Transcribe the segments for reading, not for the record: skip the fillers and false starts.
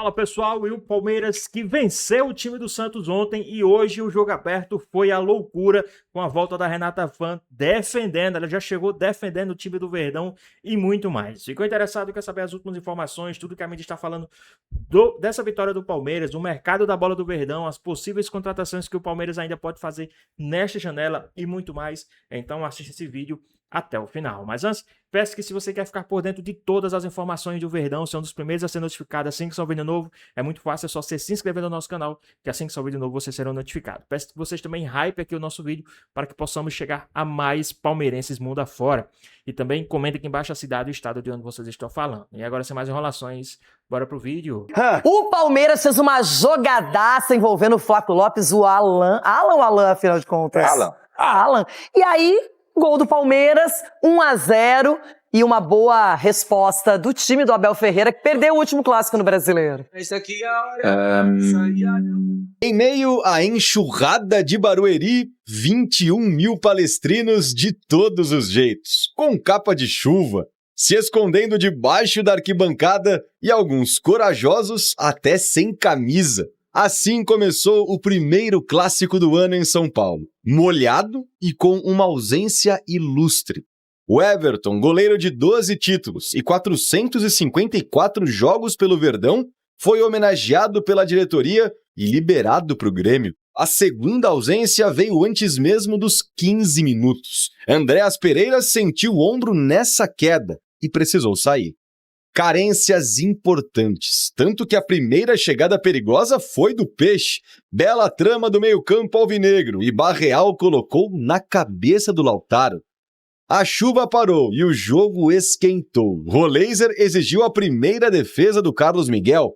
Fala pessoal, e o Palmeiras que venceu o time do Santos ontem e hoje o jogo aberto foi a loucura com a volta da Renata Fã defendendo, ela já chegou defendendo o time do Verdão e muito mais. Ficou interessado, quer saber as últimas informações, tudo que a mídia está falando dessa vitória do Palmeiras, do mercado da bola do Verdão, as possíveis contratações que o Palmeiras ainda pode fazer nesta janela e muito mais, então assista esse vídeo até o final. Mas antes, peço que se você quer ficar por dentro de todas as informações do Verdão, ser um dos primeiros a ser notificado assim que sair um vídeo novo, é muito fácil, é só você se inscrever no nosso canal, que assim que sair um vídeo novo você será notificado. Peço que vocês também hype aqui o nosso vídeo, para que possamos chegar a mais palmeirenses mundo afora. E também comentem aqui embaixo a cidade e o estado de onde vocês estão falando. E agora, sem mais enrolações, bora pro vídeo. O Palmeiras fez uma jogadaça envolvendo o Flaco Lopes, o Alan, afinal de contas. Alan. E aí, gol do Palmeiras, 1-0 e uma boa resposta do time do Abel Ferreira, que perdeu o último clássico no Brasileiro. Esse aqui é a hora. Em meio à enxurrada de Barueri, 21 mil palestrinos de todos os jeitos, com capa de chuva, se escondendo debaixo da arquibancada e alguns corajosos até sem camisa. Assim começou o primeiro clássico do ano em São Paulo, molhado e com uma ausência ilustre. O Everton, goleiro de 12 títulos e 454 jogos pelo Verdão, foi homenageado pela diretoria e liberado para o Grêmio. A segunda ausência veio antes mesmo dos 15 minutos. Andréas Pereira sentiu o ombro nessa queda e precisou sair. Carências importantes, tanto que a primeira chegada perigosa foi do Peixe. Bela trama do meio-campo alvinegro e Barreal colocou na cabeça do Lautaro. A chuva parou e o jogo esquentou. Roleiser exigiu a primeira defesa do Carlos Miguel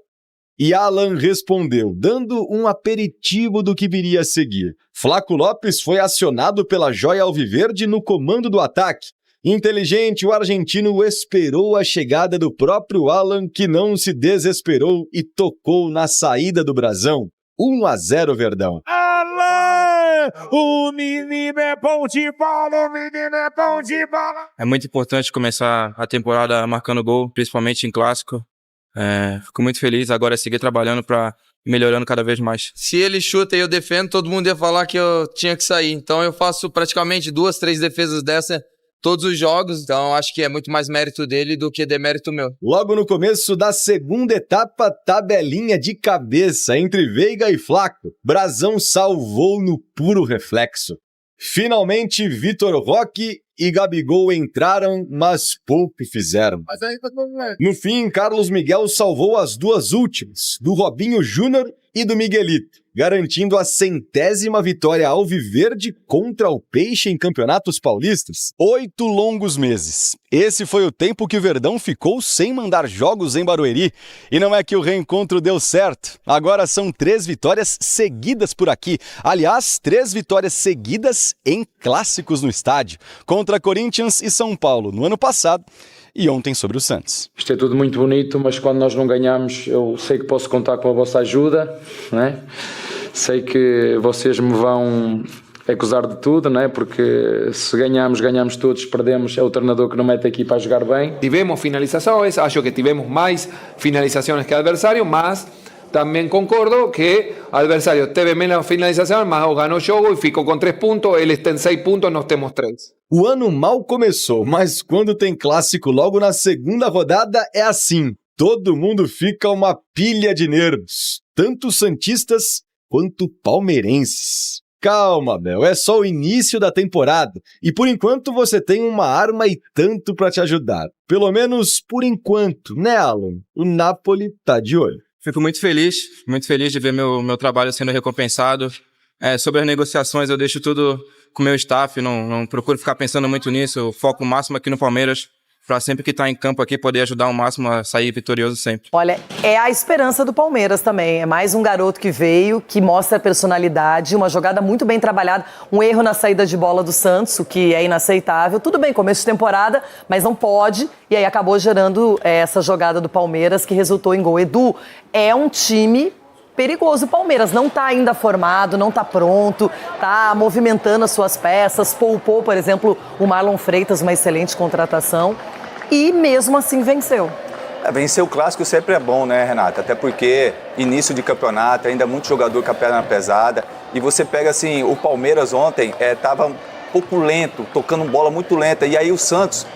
e Alan respondeu, dando um aperitivo do que viria a seguir. Flaco Lopes foi acionado pela joia alviverde no comando do ataque. Inteligente, o argentino esperou a chegada do próprio Alan, que não se desesperou e tocou na saída do brasão. 1-0 Verdão. Alan! O menino é bom de bola, o menino é bom de bola! É muito importante começar a temporada marcando gol, principalmente em clássico. Fico muito feliz, agora é seguir trabalhando para melhorando cada vez mais. Se ele chuta e eu defendo, todo mundo ia falar que eu tinha que sair. Então eu faço praticamente 2, 3 defesas dessa todos os jogos, então acho que é muito mais mérito dele do que demérito meu. Logo no começo da segunda etapa, tabelinha de cabeça entre Veiga e Flaco. Brasão salvou no puro reflexo. Finalmente, Vitor Roque e Gabigol entraram, mas pouco fizeram. No fim, Carlos Miguel salvou as duas últimas, do Robinho Júnior e do Miguelito, garantindo a 100ª vitória alviverde contra o Peixe em campeonatos paulistas. 8 longos meses. Esse foi o tempo que o Verdão ficou sem mandar jogos em Barueri. E não é que o reencontro deu certo. Agora são 3 vitórias seguidas por aqui. Aliás, 3 vitórias seguidas em clássicos no estádio. Contra Corinthians e São Paulo no ano passado. E ontem sobre o Santos. Isto é tudo muito bonito, mas quando nós não ganhamos, eu sei que posso contar com a vossa ajuda, não é? Sei que vocês me vão acusar de tudo, não é? Porque se ganhamos, ganhamos todos, se perdemos, é o treinador que não mete a equipa a jogar bem. Tivemos finalizações, acho que tivemos mais finalizações que adversário, mas também concordo que o adversário teve menos finalizações, mas ganhou o jogo e ficou com 3 pontos, eles têm 6 pontos, nós temos 3. O ano mal começou, mas quando tem clássico logo na segunda rodada é assim. Todo mundo fica uma pilha de nervos, tanto santistas quanto palmeirenses. Calma, Abel, é só o início da temporada e por enquanto você tem uma arma e tanto para te ajudar. Pelo menos por enquanto, né, Alan? O Napoli tá de olho. Fico muito feliz de ver meu trabalho sendo recompensado. Sobre as negociações eu deixo tudo com o meu staff, não procuro ficar pensando muito nisso, eu foco o máximo aqui no Palmeiras, para sempre que tá em campo aqui poder ajudar o máximo a sair vitorioso sempre. Olha, é a esperança do Palmeiras também, é mais um garoto que veio, que mostra a personalidade, uma jogada muito bem trabalhada, um erro na saída de bola do Santos, o que é inaceitável, tudo bem, começo de temporada, mas não pode, e aí acabou gerando essa jogada do Palmeiras que resultou em gol. Edu, é um time perigoso. O Palmeiras não está ainda formado, não está pronto, está movimentando as suas peças, poupou, por exemplo, o Marlon Freitas, uma excelente contratação, e mesmo assim venceu. Vencer o clássico sempre é bom, né, Renato? Até porque início de campeonato, ainda muito jogador com a perna pesada. E você pega assim, o Palmeiras ontem estava um pouco lento, tocando bola muito lenta. E aí o Santos,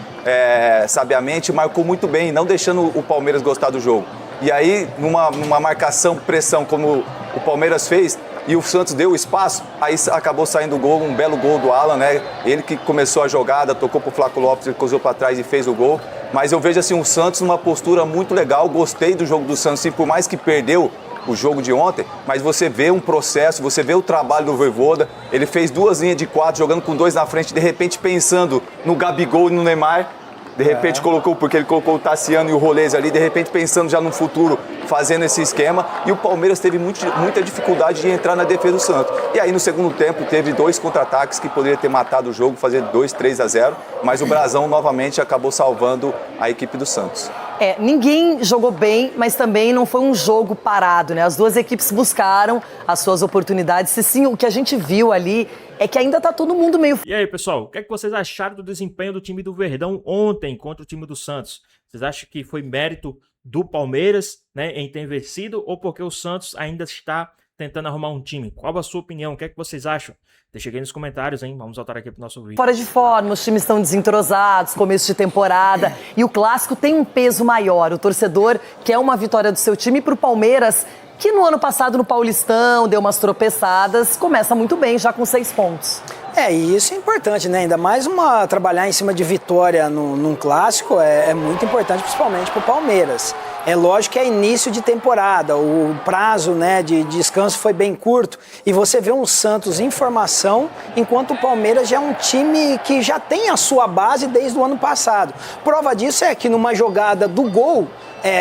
sabiamente, marcou muito bem, não deixando o Palmeiras gostar do jogo. E aí, numa marcação, pressão, como o Palmeiras fez, e o Santos deu espaço, aí acabou saindo o gol, um belo gol do Alan, né? Ele que começou a jogada, tocou pro Flaco Lopes, ele cruzou para trás e fez o gol. Mas eu vejo assim o Santos numa postura muito legal, gostei do jogo do Santos, sim, por mais que perdeu o jogo de ontem, mas você vê um processo, você vê o trabalho do Vojvoda, ele fez 2 linhas de 4, jogando com 2 na frente, de repente pensando no Gabigol e no Neymar, de repente porque ele colocou o Tassiano e o Rolês ali, de repente pensando já no futuro, fazendo esse esquema, e o Palmeiras teve muita dificuldade de entrar na defesa do Santos. E aí no segundo tempo teve 2 contra-ataques que poderia ter matado o jogo, fazer 2-3-0, mas o Brasão novamente acabou salvando a equipe do Santos. Ninguém jogou bem, mas também não foi um jogo parado, né? As duas equipes buscaram as suas oportunidades. E sim, o que a gente viu ali é que ainda tá todo mundo meio... E aí, pessoal, o que é que vocês acharam do desempenho do time do Verdão ontem contra o time do Santos? Vocês acham que foi mérito do Palmeiras, né, em ter vencido, ou porque o Santos ainda está tentando arrumar um time? Qual a sua opinião? O que é que vocês acham? Deixa aqui nos comentários, hein? Vamos voltar aqui pro nosso vídeo. Fora de forma, os times estão desentrosados, começo de temporada, e o clássico tem um peso maior. O torcedor quer uma vitória do seu time, e pro Palmeiras, que no ano passado no Paulistão deu umas tropeçadas, começa muito bem, já com 6 pontos. E isso é importante, né? Ainda mais trabalhar em cima de vitória num clássico é muito importante, principalmente para o Palmeiras. É lógico que é início de temporada, o prazo, né, de descanso foi bem curto e você vê um Santos em formação, enquanto o Palmeiras já é um time que já tem a sua base desde o ano passado. Prova disso é que numa jogada do gol,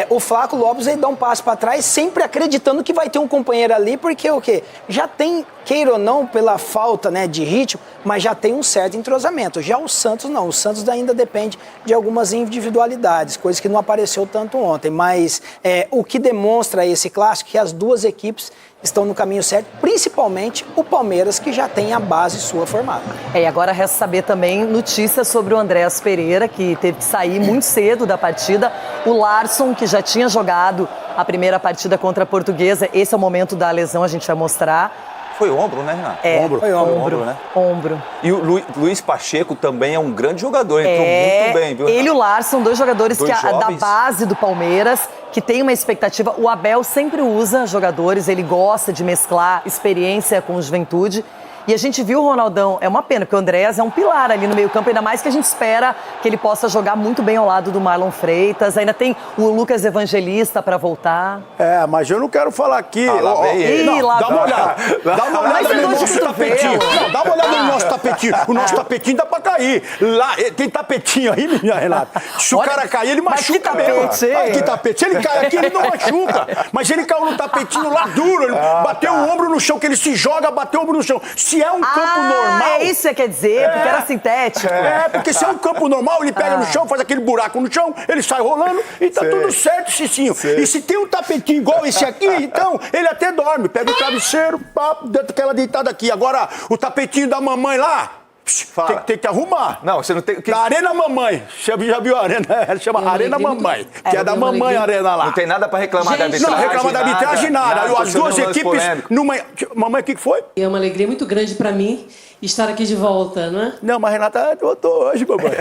o Flaco Lopes ele dá um passo para trás, sempre acreditando que vai ter um companheiro ali, porque o quê? Já tem, queira ou não, pela falta, né, de ritmo, mas já tem um certo entrosamento. Já o Santos não, o Santos ainda depende de algumas individualidades, coisa que não apareceu tanto ontem, mas o que demonstra esse clássico é que as duas equipes estão no caminho certo, principalmente o Palmeiras, que já tem a base sua formada. E agora resta saber também notícias sobre o Andréas Pereira, que teve que sair muito cedo da partida. O Larson, que já tinha jogado a primeira partida contra a Portuguesa, esse é o momento da lesão, a gente vai mostrar. Foi ombro, né, Renato? Foi ombro, né? Ombro. E o Luiz Pacheco também é um grande jogador, entrou muito bem, viu, Renato? Ele e o Larson, 2 jogadores Dois da jovens. base do Palmeiras, que tem uma expectativa. O Abel sempre usa jogadores, ele gosta de mesclar experiência com juventude. E a gente viu o Ronaldão, é uma pena, porque o Andréas é um pilar ali no meio-campo, ainda mais que a gente espera que ele possa jogar muito bem ao lado do Marlon Freitas. Ainda tem o Lucas Evangelista para voltar. Mas eu não quero falar aqui. Lá vem ele. Dá uma olhada. Dá uma olhada no nosso tapetinho. Não, dá uma olhada no nosso tapetinho. O nosso tapetinho dá pra cair. Lá, tem tapetinho aí, minha Renata. Se o cara cair, ele machuca mesmo. Olha que tapete. Se ele cai aqui, ele não machuca. Mas ele caiu no tapetinho lá duro. Ele bateu o ombro no chão, que ele se joga, bateu o ombro no chão. Se é um campo normal... É isso que quer dizer, porque era sintético. Porque se é um campo normal, ele pega no chão, faz aquele buraco no chão, ele sai rolando e tá tudo certo, Cicinho. E se tem um tapetinho igual esse aqui, então ele até dorme. Pega o travesseiro, dentro daquela deitada aqui. Agora, o tapetinho da mamãe lá, tem que arrumar. Não, você não tem... Da Arena Mamãe. Já viu a Arena? Ela chama Arena Mamãe. Que é da mamãe a Arena lá. Não tem nada pra reclamar da arbitragem. Não, reclamar da arbitragem, nada. As duas equipes... Mamãe, o que foi? É uma alegria muito grande para mim estar aqui de volta, não é? Não, mas Renata voltou hoje, mamãe.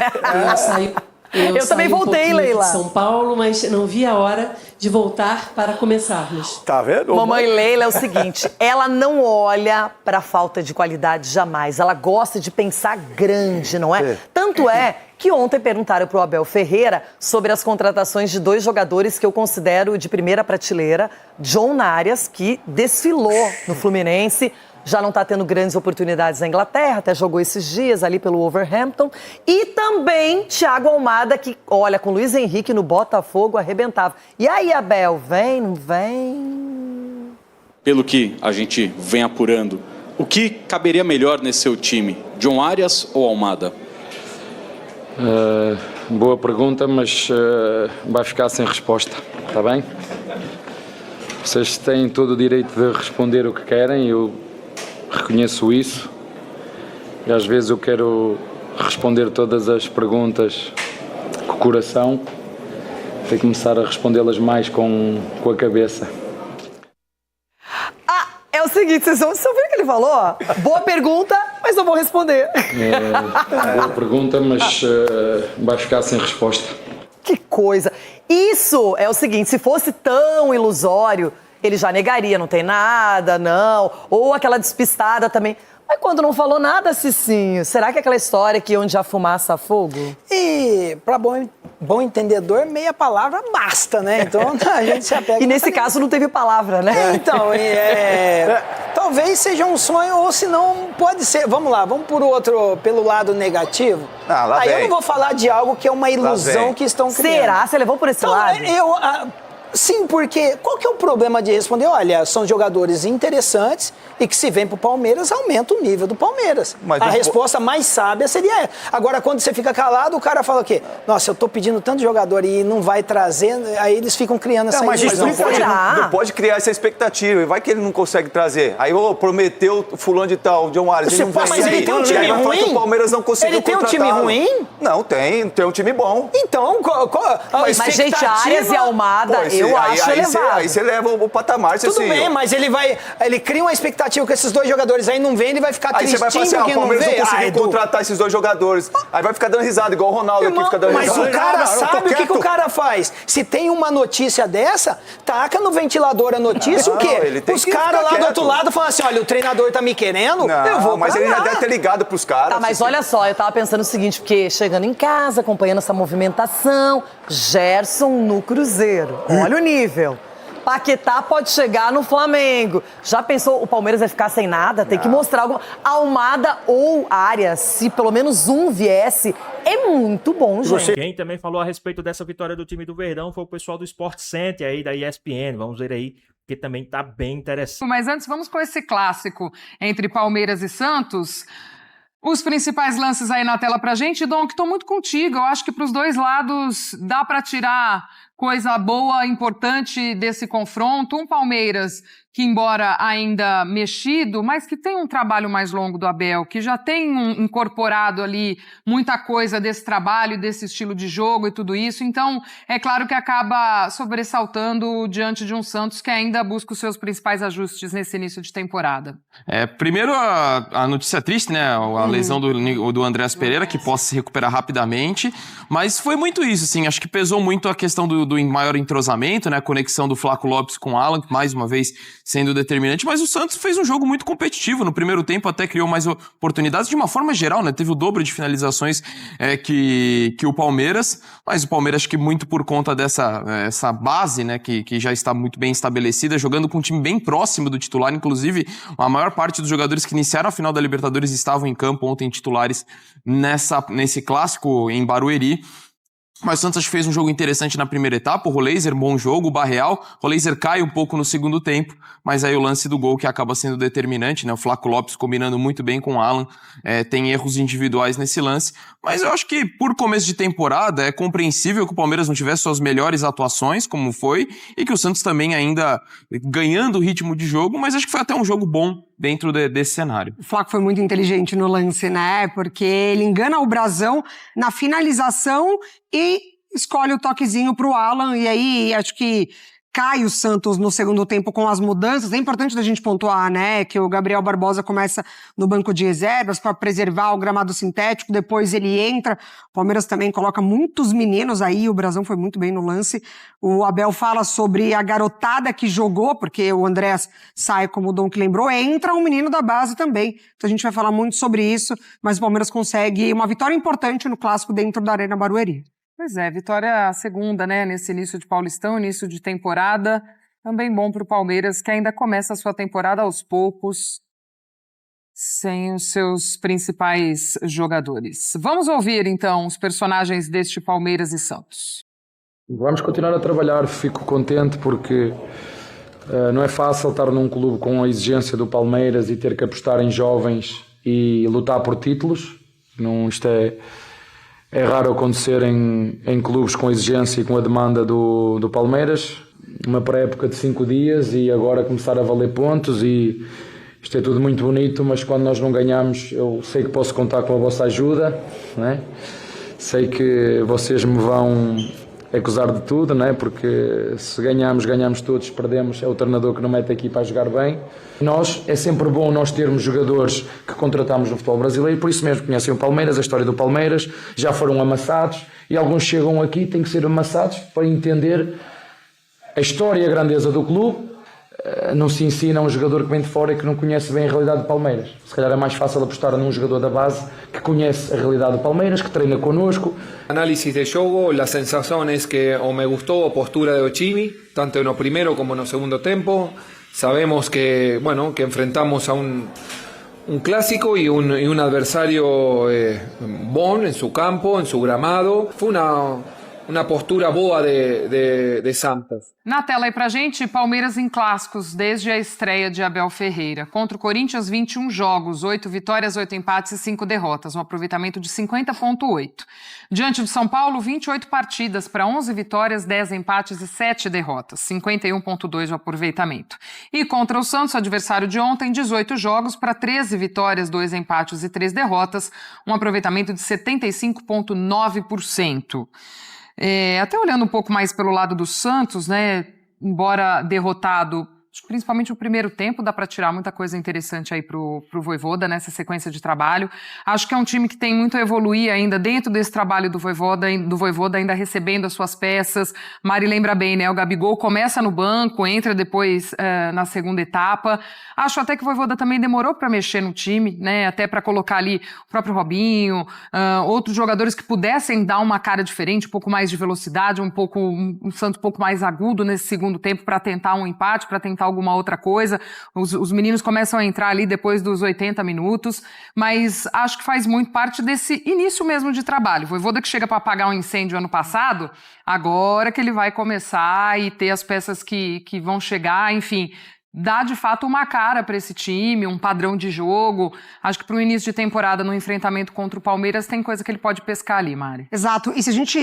Eu também voltei, Leila. De São Paulo, mas não vi a hora de voltar para começarmos. Tá vendo? Mamãe Leila é o seguinte, ela não olha para falta de qualidade jamais. Ela gosta de pensar grande, não é? Tanto é que ontem perguntaram para o Abel Ferreira sobre as contratações de 2 jogadores que eu considero de primeira prateleira. John Arias, que desfilou no Fluminense, já não está tendo grandes oportunidades na Inglaterra, até jogou esses dias ali pelo Wolverhampton. E também Thiago Almada, que, olha, com Luiz Henrique no Botafogo, arrebentava. E aí, Abel, vem, não vem? Pelo que a gente vem apurando, o que caberia melhor nesse seu time? John Arias ou Almada? Boa pergunta, mas vai ficar sem resposta, está bem? Vocês têm todo o direito de responder o que querem, eu reconheço isso. E às vezes eu quero responder todas as perguntas com o coração, Tenho que começar a respondê-las mais com a cabeça. É o seguinte, vocês ouviram o que ele falou? Boa pergunta, mas não vou responder. Boa pergunta, mas vai ficar sem resposta. Que coisa. Isso é o seguinte, se fosse tão ilusório, ele já negaria, não tem nada, não. Ou aquela despistada também. Mas quando não falou nada, Cicinho, será que é aquela história que onde há fumaça há fogo? E, para bom entendedor, meia palavra basta, né? Então a gente se apega. E nesse caso não teve palavra, né? Então, talvez seja um sonho, ou se não, pode ser. Vamos lá, vamos pelo lado negativo. Aí eu não vou falar de algo que é uma ilusão que estão criando. Será? Você levou por esse lado? Sim, porque qual que é o problema de responder? Olha, são jogadores interessantes e que se vem pro Palmeiras, aumenta o nível do Palmeiras. Mas a resposta mais sábia seria essa. Agora, quando você fica calado, o cara fala o quê? Nossa, eu tô pedindo tanto jogador e não vai trazer, aí eles ficam criando essa ilusão. Não pode criar essa expectativa. Vai que ele não consegue trazer. Aí prometeu fulano de tal, John Arias. Mas ele tem um time ruim? O Palmeiras não conseguiu contratá-lo. Ele tem um time ruim? Não, tem um time bom. Então, mas gente, Arias e Almada, eu acho elevado. Aí você leva o patamar. Tudo bem, mas ele cria uma expectativa com esses dois jogadores, aí não vem, ele vai ficar tristinho. Aí você vai falar assim, o Palmeiras não conseguiu contratar esses dois jogadores. Aí vai ficar dando risada, igual o Ronaldo aqui fica dando risada. Mas o cara sabe o que o cara faz. Se tem uma notícia dessa, taca no ventilador a notícia, o quê? Os caras lá do outro lado falam assim, olha, o treinador tá me querendo, eu vou mas ele já deve ter ligado pros caras. Tá, mas olha só, eu tava pensando o seguinte, porque chegando em casa, acompanhando essa movimentação, Gerson no Cruzeiro. Olha o nível. Paquetá pode chegar no Flamengo. Já pensou, o Palmeiras vai ficar sem nada? Tem que mostrar alguma... Almada ou Arias, se pelo menos um viesse, é muito bom, gente. Quem também falou a respeito dessa vitória do time do Verdão foi o pessoal do Sport Center aí, da ESPN. Vamos ver aí, porque também tá bem interessante. Mas antes, vamos com esse clássico entre Palmeiras e Santos. Os principais lances aí na tela pra gente. Dom, que tô muito contigo. Eu acho que pros dois lados dá pra tirar coisa boa, importante desse confronto. Um Palmeiras que, embora ainda mexido, mas que tem um trabalho mais longo do Abel, que já tem incorporado ali muita coisa desse trabalho, desse estilo de jogo e tudo isso. Então, é claro que acaba sobressaltando diante de um Santos que ainda busca os seus principais ajustes nesse início de temporada. Primeiro, a notícia triste, né? A lesão do Andreas Pereira, que possa se recuperar rapidamente. Mas foi muito isso, assim. Acho que pesou muito a questão do maior entrosamento, né? A conexão do Flaco Lopes com o Alan, que mais uma vez sendo determinante, mas o Santos fez um jogo muito competitivo. No primeiro tempo até criou mais oportunidades de uma forma geral, né? Teve o dobro de finalizações que o Palmeiras, mas o Palmeiras acho que muito por conta essa base, né? Que já está muito bem estabelecida, jogando com um time bem próximo do titular, inclusive a maior parte dos jogadores que iniciaram a final da Libertadores estavam em campo ontem titulares nesse clássico em Barueri. Mas o Santos acho que fez um jogo interessante na primeira etapa, o Roleiser, bom jogo, o Barreal, o Roleiser cai um pouco no segundo tempo, mas aí o lance do gol que acaba sendo determinante, né? O Flaco Lopes combinando muito bem com o Alan, tem erros individuais nesse lance, mas eu acho que por começo de temporada é compreensível que o Palmeiras não tivesse suas melhores atuações, como foi, e que o Santos também ainda ganhando o ritmo de jogo, mas acho que foi até um jogo bom dentro desse cenário. O Flaco foi muito inteligente no lance, né? Porque ele engana o Brazão na finalização e escolhe o toquezinho pro Alan, e aí acho que cai o Santos no segundo tempo com as mudanças. É importante da gente pontuar, né, que o Gabriel Barbosa começa no banco de reservas para preservar o gramado sintético, depois ele entra. O Palmeiras também coloca muitos meninos aí, o Brazão foi muito bem no lance. O Abel fala sobre a garotada que jogou, porque o Andrés sai, como o Dom que lembrou, entra um menino da base também. Então a gente vai falar muito sobre isso, mas o Palmeiras consegue uma vitória importante no clássico dentro da Arena Barueri. Pois é, vitória segunda, né, nesse início de Paulistão, início de temporada, também bom para o Palmeiras, que ainda começa a sua temporada aos poucos, sem os seus principais jogadores. Vamos ouvir, então, os personagens deste Palmeiras e Santos. Vamos continuar a trabalhar, fico contente porque não é fácil estar num clube com a exigência do Palmeiras e ter que apostar em jovens e lutar por títulos. Isto é raro acontecer em clubes com a exigência e com a demanda do Palmeiras. Uma pré-época de 5 dias e agora começar a valer pontos e isto é tudo muito bonito, mas quando nós não ganhamos eu sei que posso contar com a vossa ajuda, né? Sei que vocês me vão é gozar de tudo, né? Porque se ganhamos todos, se perdemos, é o treinador que não mete a equipa a jogar bem. É sempre bom nós termos jogadores que contratamos no futebol brasileiro, por isso mesmo conhecem o Palmeiras, a história do Palmeiras, já foram amassados e alguns chegam aqui e têm que ser amassados para entender a história e a grandeza do clube. Não se ensina a um jogador que vem de fora e que não conhece bem a realidade do Palmeiras. Se calhar é mais fácil apostar num jogador da base que conhece a realidade do Palmeiras, que treina connosco. Análisis de jogo, la sensación es que o me gustó a postura de Ochimi, tanto en lo primero como en lo segundo tiempo. Sabemos que, bueno, que enfrentamos a un clásico y un adversario bon en su campo, en su gramado. Fue uma postura boa de Santos. Na tela aí pra gente, Palmeiras em clássicos desde a estreia de Abel Ferreira. Contra o Corinthians, 21 jogos, 8 vitórias, 8 empates e 5 derrotas, um aproveitamento de 50,8. Diante do São Paulo, 28 partidas para 11 vitórias, 10 empates e 7 derrotas, 51,2 o aproveitamento. E contra o Santos, adversário de ontem, 18 jogos para 13 vitórias, 2 empates e 3 derrotas, um aproveitamento de 75,9%. Até olhando um pouco mais pelo lado do Santos, né, embora derrotado, principalmente o primeiro tempo, dá para tirar muita coisa interessante aí pro Vojvoda nessa sequência de trabalho. Acho que é um time que tem muito a evoluir ainda dentro desse trabalho do Vojvoda ainda recebendo as suas peças. Mari lembra bem, né? O Gabigol começa no banco, entra depois na segunda etapa. Acho até que o Vojvoda também demorou para mexer no time, né? Até para colocar ali o próprio Robinho, outros jogadores que pudessem dar uma cara diferente, um pouco mais de velocidade, um Santos um pouco mais agudo nesse segundo tempo para tentar um empate, para tentar alguma outra coisa. Os meninos começam a entrar ali depois dos 80 minutos, mas acho que faz muito parte desse início mesmo de trabalho. O Vojvoda que chega para apagar um incêndio ano passado, agora que ele vai começar e ter as peças que vão chegar, enfim, dá de fato uma cara para esse time, um padrão de jogo. Acho que para o início de temporada, no enfrentamento contra o Palmeiras, tem coisa que ele pode pescar ali, Mari. Exato. E se a gente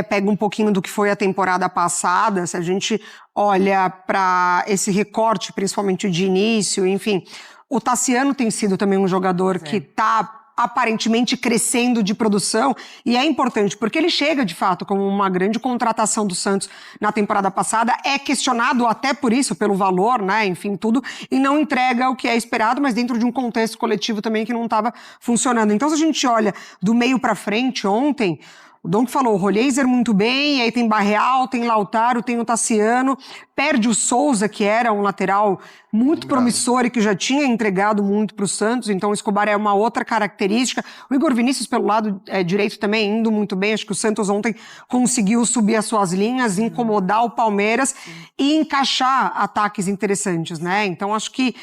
pega um pouquinho do que foi a temporada passada, se a gente olha para esse recorte, principalmente de início, enfim, o Tassiano tem sido também um jogador que está aparentemente crescendo de produção, e é importante, porque ele chega, de fato, como uma grande contratação do Santos na temporada passada, é questionado até por isso, pelo valor, né, enfim, tudo, e não entrega o que é esperado, mas dentro de um contexto coletivo também que não estava funcionando. Então, se a gente olha do meio para frente, ontem, o Donk falou, o Roleiser muito bem, aí tem Barreal, tem Lautaro, tem o Tassiano, perde o Souza, que era um lateral muito promissor e que já tinha entregado muito para o Santos, então o Escobar é uma outra característica. O Igor Vinícius, pelo lado direito, também indo muito bem, acho que o Santos ontem conseguiu subir as suas linhas, incomodar o Palmeiras e encaixar ataques interessantes, né? Então acho que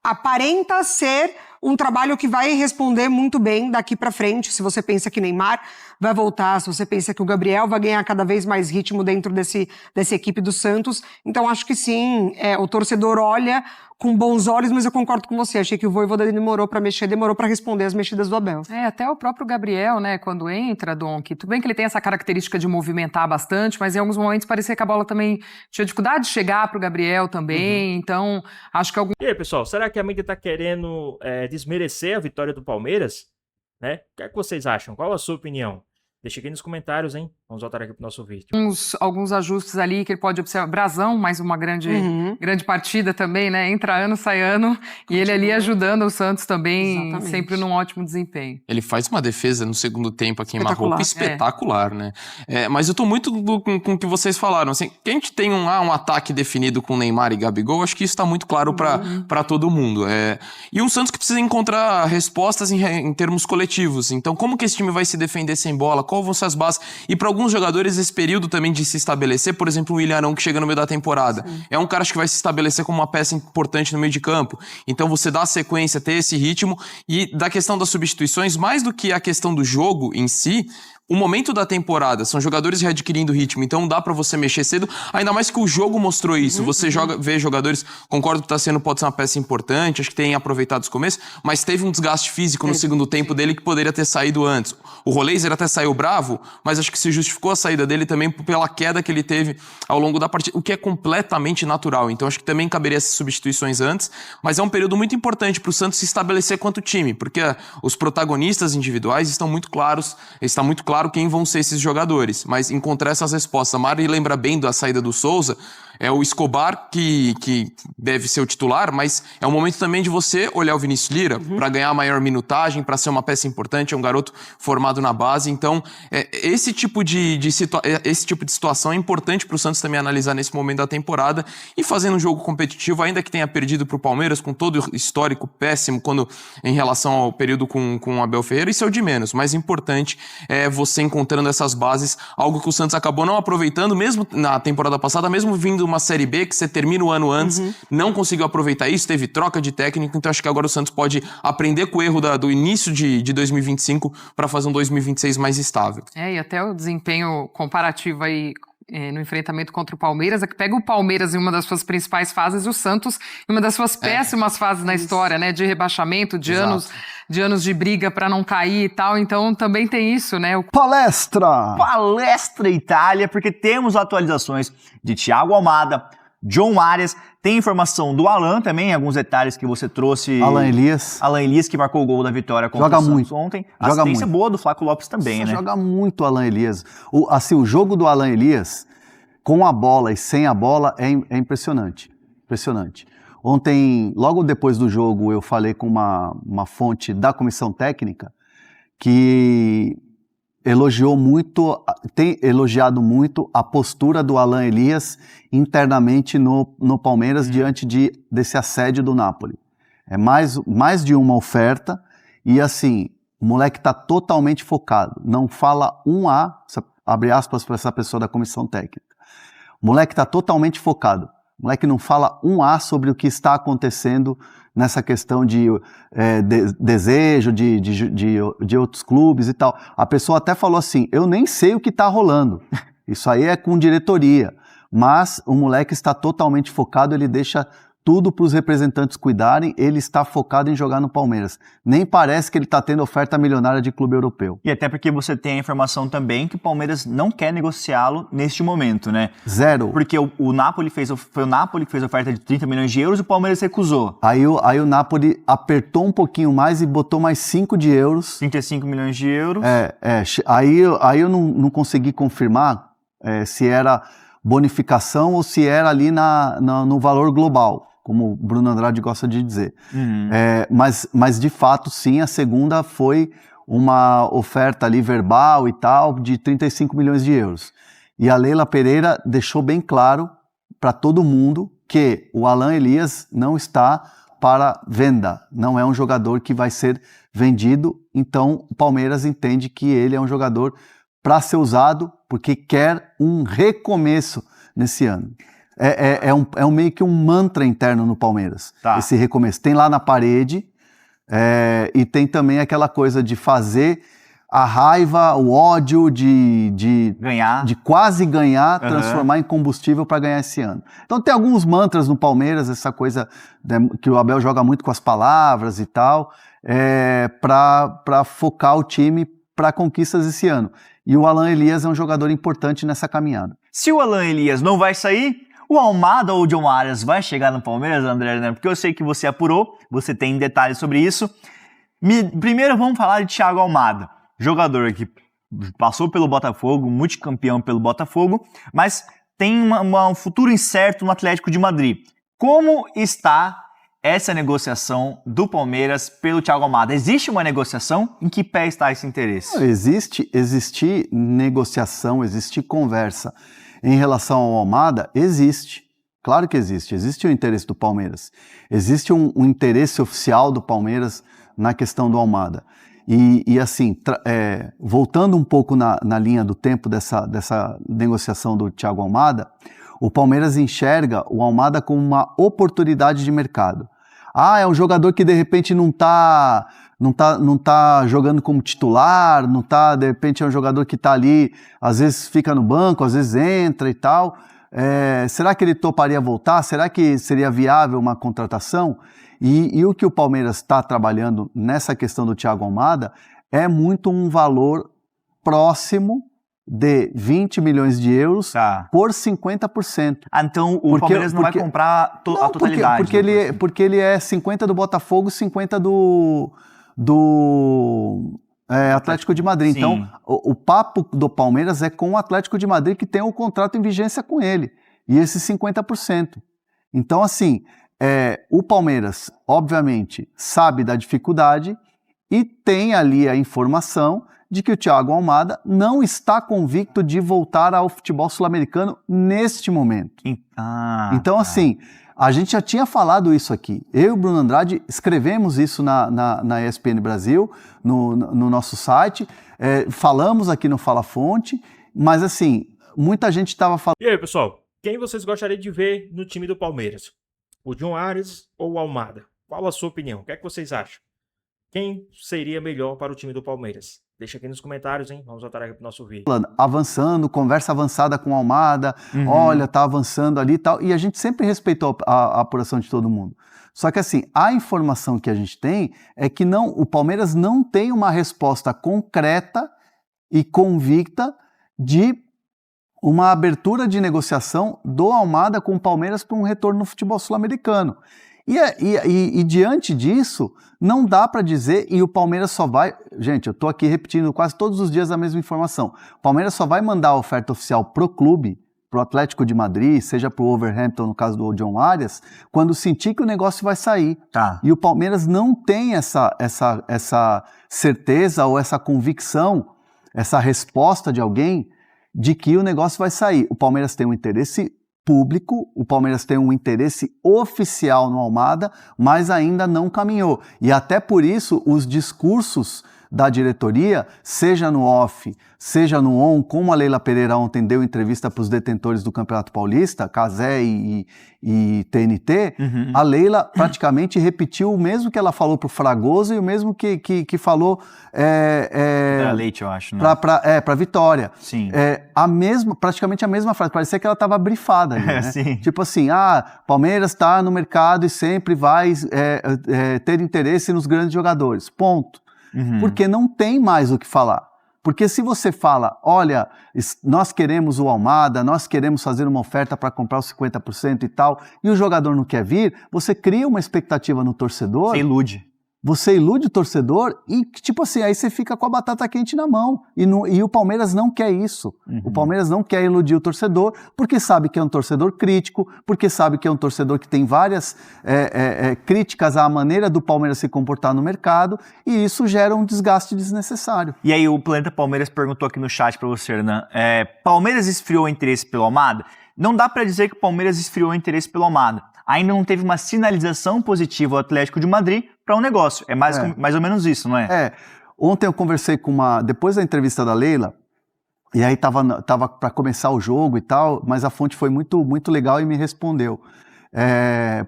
aparenta ser um trabalho que vai responder muito bem daqui para frente. Se você pensa que Neymar vai voltar, se você pensa que o Gabriel vai ganhar cada vez mais ritmo dentro dessa equipe do Santos, então acho que sim, o torcedor olha com bons olhos, mas eu concordo com você, achei que o Vojvoda demorou para mexer, demorou para responder as mexidas do Abel. Até o próprio Gabriel, né, quando entra, Donk, tudo bem que ele tem essa característica de movimentar bastante, mas em alguns momentos parecia que a bola também tinha dificuldade de chegar pro Gabriel também, então acho que E aí, pessoal, será que a mídia tá querendo desmerecer a vitória do Palmeiras? Né? O que é que vocês acham? Qual a sua opinião? Deixa aqui nos comentários, hein? Vamos voltar aqui pro nosso vídeo. Alguns ajustes ali que ele pode observar. Brasão, mais uma grande partida também, né? Entra ano, sai ano. E ele ali ajudando o Santos também, sempre num ótimo desempenho. Ele faz uma defesa no segundo tempo aqui em Marrocos espetacular, né? Mas eu tô muito com o que vocês falaram. Assim, que a gente tem um ataque definido com Neymar e Gabigol, acho que isso tá muito claro para todo mundo. E um Santos que precisa encontrar respostas em termos coletivos. Então, como que esse time vai se defender sem bola? Qual vão ser as bases? E para alguns jogadores, esse período também de se estabelecer, por exemplo, o Willian Arão, que chega no meio da temporada, é um cara que vai se estabelecer como uma peça importante no meio de campo. Então você dá a sequência, ter esse ritmo, e da questão das substituições, mais do que a questão do jogo em si, o momento da temporada, são jogadores readquirindo ritmo, então dá pra você mexer cedo, ainda mais que o jogo mostrou isso. Você vê jogadores, concordo que o Tassiano pode ser uma peça importante, acho que tem aproveitado os começos, mas teve um desgaste físico no segundo tempo dele que poderia ter saído antes. O Roleiser até saiu bravo, mas acho que se justificou a saída dele também pela queda que ele teve ao longo da partida, o que é completamente natural. Então acho que também caberia essas substituições antes, mas é um período muito importante pro Santos se estabelecer quanto time, porque os protagonistas individuais estão muito claros, está muito claro claro quem vão ser esses jogadores, mas encontrar essas respostas. A Mari lembra bem da saída do Souza, é o Escobar que deve ser o titular, mas é o momento também de você olhar o Vinícius Lira para ganhar maior minutagem, para ser uma peça importante, é um garoto formado na base. Então, esse tipo de situação é importante para o Santos também analisar nesse momento da temporada e fazendo um jogo competitivo, ainda que tenha perdido para o Palmeiras, com todo o histórico péssimo em relação ao período com o Abel Ferreira, isso é o de menos. O mais importante é você encontrando essas bases, algo que o Santos acabou não aproveitando, mesmo na temporada passada, mesmo vindo uma Série B que você termina o ano antes, não conseguiu aproveitar isso, teve troca de técnico, então acho que agora o Santos pode aprender com o erro do início de 2025 para fazer um 2026 mais estável. E até o desempenho comparativo aí no enfrentamento contra o Palmeiras, é que pega o Palmeiras em uma das suas principais fases e o Santos em uma das suas péssimas fases na história, né, de rebaixamento, de anos de briga para não cair e tal, então também tem isso, né? Palestra Itália, porque temos atualizações de Thiago Almada, John Arias, tem informação do Alan também, alguns detalhes que você trouxe. Alan Elias, que marcou o gol da vitória contra o Santos ontem. Assistência boa do Flaco Lopes também, né? Joga muito o Alan Elias. O jogo do Alan Elias, com a bola e sem a bola, é impressionante. Impressionante. Ontem, logo depois do jogo, eu falei com uma fonte da comissão técnica que tem elogiado muito a postura do Alan Elias internamente no Palmeiras diante desse assédio do Napoli. É mais de uma oferta e assim, o moleque está totalmente focado, não fala abre aspas para essa pessoa da comissão técnica. O moleque está totalmente focado. O moleque não fala sobre o que está acontecendo nessa questão de desejo de outros clubes e tal. A pessoa até falou assim, eu nem sei o que está rolando. Isso aí é com diretoria. Mas o moleque está totalmente focado, ele deixa tudo para os representantes cuidarem, ele está focado em jogar no Palmeiras. Nem parece que ele está tendo oferta milionária de clube europeu. E até porque você tem a informação também que o Palmeiras não quer negociá-lo neste momento, né? Zero. Porque o Napoli foi o Napoli que fez a oferta de 30 milhões de euros e o Palmeiras recusou. Aí o Napoli apertou um pouquinho mais e botou mais 5 de euros. 35 milhões de euros. Aí eu não consegui confirmar se era bonificação ou se era ali no valor global, como o Bruno Andrade gosta de dizer. Mas de fato, sim, a segunda foi uma oferta ali verbal e tal, de 35 milhões de euros. E a Leila Pereira deixou bem claro para todo mundo que o Alan Elias não está para venda, não é um jogador que vai ser vendido, então o Palmeiras entende que ele é um jogador para ser usado, porque quer um recomeço nesse ano. É meio que um mantra interno no Palmeiras, esse recomeço. Tem lá na parede, e tem também aquela coisa de fazer a raiva, o ódio de quase ganhar, transformar em combustível para ganhar esse ano. Então tem alguns mantras no Palmeiras, essa coisa que o Abel joga muito com as palavras e tal, para focar o time para conquistas esse ano. E o Alan Elias é um jogador importante nessa caminhada. Se o Alan Elias não vai sair, o Almada ou o John Arias vai chegar no Palmeiras, André, né? Porque eu sei que você apurou, você tem detalhes sobre isso. Primeiro vamos falar de Thiago Almada, jogador que passou pelo Botafogo, multicampeão pelo Botafogo, mas tem um futuro incerto no Atlético de Madrid. Como está essa negociação do Palmeiras pelo Thiago Almada? Existe uma negociação? Em que pé está esse interesse? Existe negociação, existe conversa. Em relação ao Almada, existe. Claro que existe. Existe o interesse do Palmeiras. Existe um interesse oficial do Palmeiras na questão do Almada. E assim, voltando um pouco na linha do tempo dessa negociação do Thiago Almada, o Palmeiras enxerga o Almada como uma oportunidade de mercado. É um jogador que de repente não tá jogando como titular, de repente é um jogador que está ali, às vezes fica no banco, às vezes entra e tal. Será que ele toparia voltar? Será que seria viável uma contratação? E o que o Palmeiras está trabalhando nessa questão do Thiago Almada é muito um valor próximo de 20 milhões de euros por 50%. Então o Palmeiras não vai comprar a totalidade. Porque ele é 50 do Botafogo, 50 do Atlético de Madrid. Sim. Então, o papo do Palmeiras é com o Atlético de Madrid, que tem o contrato em vigência com ele. E esses 50%. Então, assim, o Palmeiras, obviamente, sabe da dificuldade e tem ali a informação de que o Thiago Almada não está convicto de voltar ao futebol sul-americano neste momento. Então, assim, a gente já tinha falado isso aqui. Eu e o Bruno Andrade escrevemos isso na ESPN Brasil, no nosso site, falamos aqui no Fala Fonte, mas, assim, muita gente estava falando... E aí, pessoal, quem vocês gostariam de ver no time do Palmeiras? O John Arias ou o Almada? Qual a sua opinião? O que é que vocês acham? Quem seria melhor para o time do Palmeiras? Deixa aqui nos comentários, hein? Vamos voltar aqui pro nosso vídeo. Avançando, conversa avançada com o Almada, olha, tá avançando ali e tal, e a gente sempre respeitou a apuração de todo mundo. Só que assim, a informação que a gente tem é que o Palmeiras não tem uma resposta concreta e convicta de uma abertura de negociação do Almada com o Palmeiras para um retorno no futebol sul-americano. E diante disso, não dá para dizer, e o Palmeiras só vai... Gente, eu estou aqui repetindo quase todos os dias a mesma informação. O Palmeiras só vai mandar a oferta oficial pro clube, pro Atlético de Madrid, seja pro Wolverhampton, no caso do John Arias, quando sentir que o negócio vai sair. Tá. E o Palmeiras não tem essa certeza ou essa convicção, essa resposta de alguém de que o negócio vai sair. O Palmeiras tem um interesse público, o Palmeiras tem um interesse oficial no Almada, mas ainda não caminhou. E até por isso, os discursos da diretoria, seja no off, seja no on, como a Leila Pereira ontem deu entrevista para os detentores do Campeonato Paulista, Cazé e TNT, a Leila praticamente repetiu o mesmo que ela falou para o Fragoso e o mesmo que falou Era Leite, eu acho, né? para Vitória. Sim. Praticamente a mesma frase, parecia que ela estava brifada ali, né? Sim. Tipo assim, Palmeiras está no mercado e sempre vai ter interesse nos grandes jogadores, ponto. Porque não tem mais o que falar. Porque se você fala, olha, nós queremos o Almada, nós queremos fazer uma oferta para comprar os 50% e tal, e o jogador não quer vir, você cria uma expectativa no torcedor. Você ilude. Você ilude o torcedor e, tipo assim, aí você fica com a batata quente na mão. E o Palmeiras não quer isso. O Palmeiras não quer iludir o torcedor, porque sabe que é um torcedor crítico, porque sabe que é um torcedor que tem várias críticas à maneira do Palmeiras se comportar no mercado, e isso gera um desgaste desnecessário. E aí o Planeta Palmeiras perguntou aqui no chat para você, Hernan, Palmeiras esfriou o interesse pelo Almada? Não dá para dizer que o Palmeiras esfriou o interesse pelo Almada. Ainda não teve uma sinalização positiva ao Atlético de Madrid para um negócio. É mais ou menos isso, não é? Ontem eu conversei depois da entrevista da Leila, e aí tava para começar o jogo e tal, mas a fonte foi muito, muito legal e me respondeu.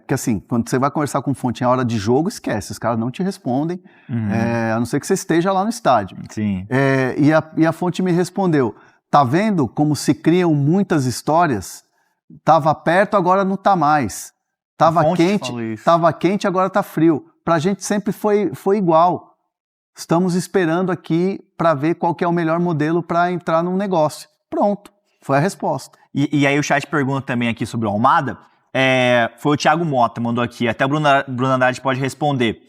Porque assim, quando você vai conversar com fonte em hora de jogo, esquece, os caras não te respondem, a não ser que você esteja lá no estádio. Sim. E a fonte me respondeu, tá vendo como se criam muitas histórias? Tava perto, agora não tá mais. Tava quente, agora tá frio. Pra gente sempre foi igual. Estamos esperando aqui para ver qual que é o melhor modelo para entrar num negócio. Pronto, foi a resposta. E aí o chat pergunta também aqui sobre o Almada. Foi o Thiago Mota, mandou aqui. Até o Bruno Andrade pode responder.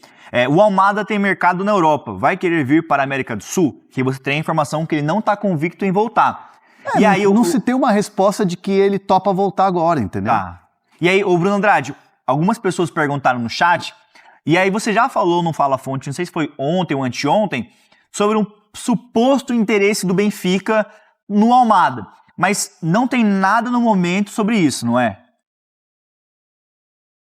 O Almada tem mercado na Europa. Vai querer vir para a América do Sul? Que você tem a informação que ele não está convicto em voltar. E aí não se tem uma resposta de que ele topa voltar agora, entendeu? E aí, o Bruno Andrade, algumas pessoas perguntaram no chat, e aí você já falou no Fala Fonte, não sei se foi ontem ou anteontem, sobre um suposto interesse do Benfica no Almada. Mas não tem nada no momento sobre isso, não é?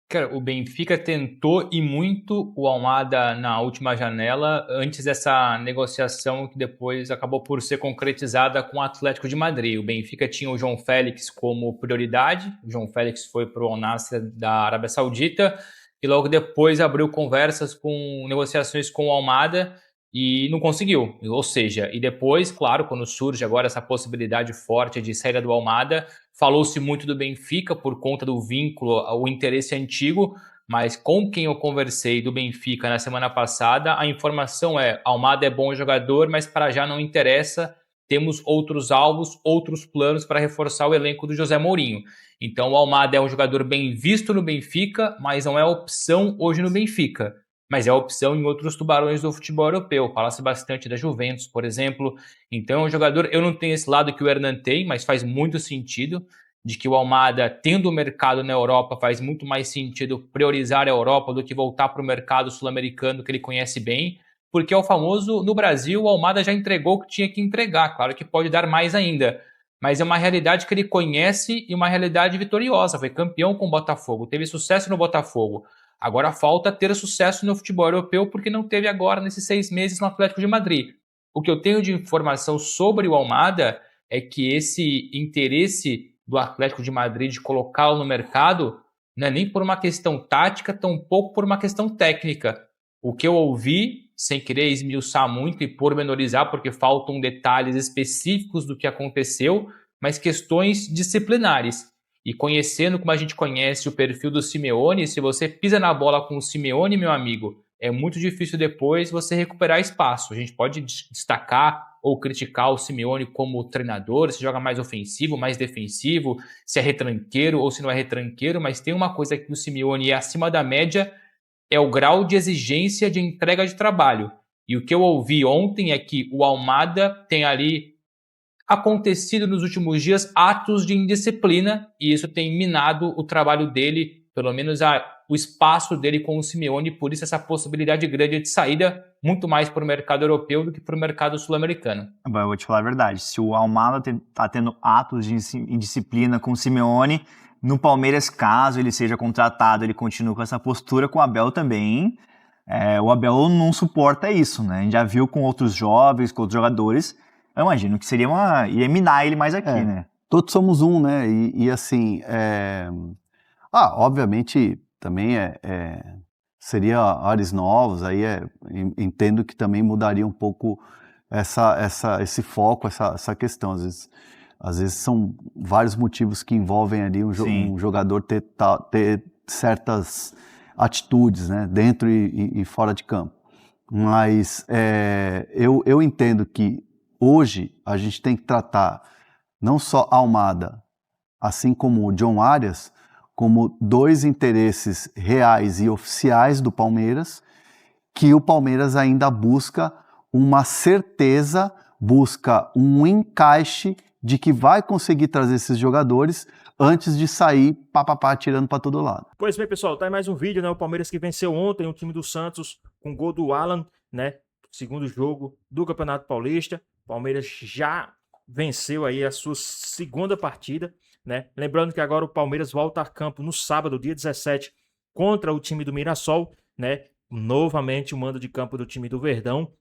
Cara, o Benfica tentou e muito o Almada na última janela, antes dessa negociação que depois acabou por ser concretizada com o Atlético de Madrid. O Benfica tinha o João Félix como prioridade, o João Félix foi para o Al Nassr da Arábia Saudita, e logo depois abriu conversas com negociações com o Almada e não conseguiu. Ou seja, e depois, claro, quando surge agora essa possibilidade forte de saída do Almada, falou-se muito do Benfica por conta do vínculo, o interesse antigo, mas com quem eu conversei do Benfica na semana passada, a informação Almada é bom jogador, mas para já não interessa, temos outros alvos, outros planos para reforçar o elenco do José Mourinho. Então o Almada é um jogador bem visto no Benfica, mas não é opção hoje no Benfica. mas é opção em outros tubarões do futebol europeu. Fala-se bastante da Juventus, por exemplo. Então, o jogador, eu não tenho esse lado que o Hernan tem, mas faz muito sentido, de que o Almada, tendo o mercado na Europa, faz muito mais sentido priorizar a Europa do que voltar para o mercado sul-americano que ele conhece bem, porque é o famoso, no Brasil, o Almada já entregou o que tinha que entregar, claro que pode dar mais ainda, mas é uma realidade que ele conhece e uma realidade vitoriosa, foi campeão com o Botafogo, teve sucesso no Botafogo, agora falta ter sucesso no futebol europeu, porque não teve agora nesses 6 meses no Atlético de Madrid. O que eu tenho de informação sobre o Almada é que esse interesse do Atlético de Madrid de colocá-lo no mercado não é nem por uma questão tática, tampouco por uma questão técnica. O que eu ouvi, sem querer esmiuçar muito e pormenorizar, porque faltam detalhes específicos do que aconteceu, mas questões disciplinares. E conhecendo como a gente conhece o perfil do Simeone, se você pisa na bola com o Simeone, meu amigo, é muito difícil depois você recuperar espaço. A gente pode destacar ou criticar o Simeone como treinador, se joga mais ofensivo, mais defensivo, se é retranqueiro ou se não é retranqueiro, mas tem uma coisa que o Simeone é acima da média, é o grau de exigência de entrega de trabalho. E o que eu ouvi ontem é que o Almada tem ali acontecido nos últimos dias atos de indisciplina e isso tem minado o trabalho dele, pelo menos o espaço dele com o Simeone, por isso essa possibilidade grande de saída muito mais para o mercado europeu do que para o mercado sul-americano. Eu vou te falar a verdade, se o Almada está tendo atos de indisciplina com o Simeone, no Palmeiras, caso ele seja contratado, ele continua com essa postura, com o Abel também, o Abel não suporta isso, né? A gente já viu com outros jovens, com outros jogadores, eu imagino que ia minar ele mais aqui, né? Todos somos um, né? E assim, obviamente também seria ares novos, aí entendo que também mudaria um pouco esse foco, essa questão. Às vezes são vários motivos que envolvem ali um jogador ter certas atitudes, né? Dentro e fora de campo. Mas eu entendo que hoje a gente tem que tratar não só Almada, assim como o John Arias, como 2 interesses reais e oficiais do Palmeiras, que o Palmeiras ainda busca uma certeza, busca um encaixe de que vai conseguir trazer esses jogadores antes de sair tirando para todo lado. Pois bem, pessoal, tá aí mais um vídeo, né? O Palmeiras que venceu ontem o time do Santos com gol do Alan, né? Segundo jogo do Campeonato Paulista. Palmeiras já venceu aí a sua segunda partida, né? Lembrando que agora o Palmeiras volta a campo no sábado, dia 17, contra o time do Mirassol, né? Novamente o mando de campo do time do Verdão.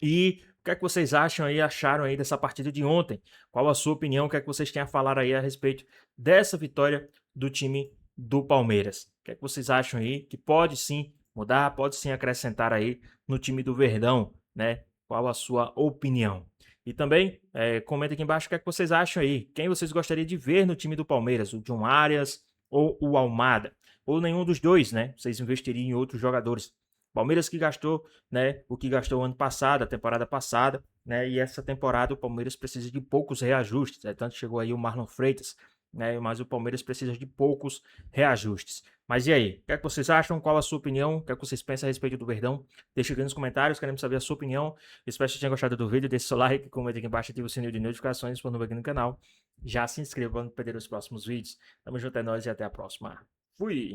E o que é que vocês acharam aí dessa partida de ontem? Qual a sua opinião? O que é que vocês têm a falar aí a respeito dessa vitória do time do Palmeiras? O que é que vocês acham aí que pode sim mudar, pode sim acrescentar aí no time do Verdão, né? Qual a sua opinião? E também comenta aqui embaixo o que é que vocês acham aí. Quem vocês gostariam de ver no time do Palmeiras? O John Arias ou o Almada? Ou nenhum dos dois, né? Vocês investiriam em outros jogadores. Palmeiras que gastou, né, o que gastou ano passado, a temporada passada, né, e essa temporada o Palmeiras precisa de poucos reajustes, né, tanto chegou aí o Marlon Freitas, né, mas o Palmeiras precisa de poucos reajustes. Mas e aí, o que é que vocês acham? Qual a sua opinião? O que é que vocês pensam a respeito do Verdão? Deixa aqui nos comentários, queremos saber a sua opinião. Espero que vocês tenham gostado do vídeo, deixe seu like, comenta aqui embaixo, ative o sininho de notificações, se for novo aqui no canal. Já se inscreva para não perder os próximos vídeos. Tamo junto, é nóis e até a próxima. Fui!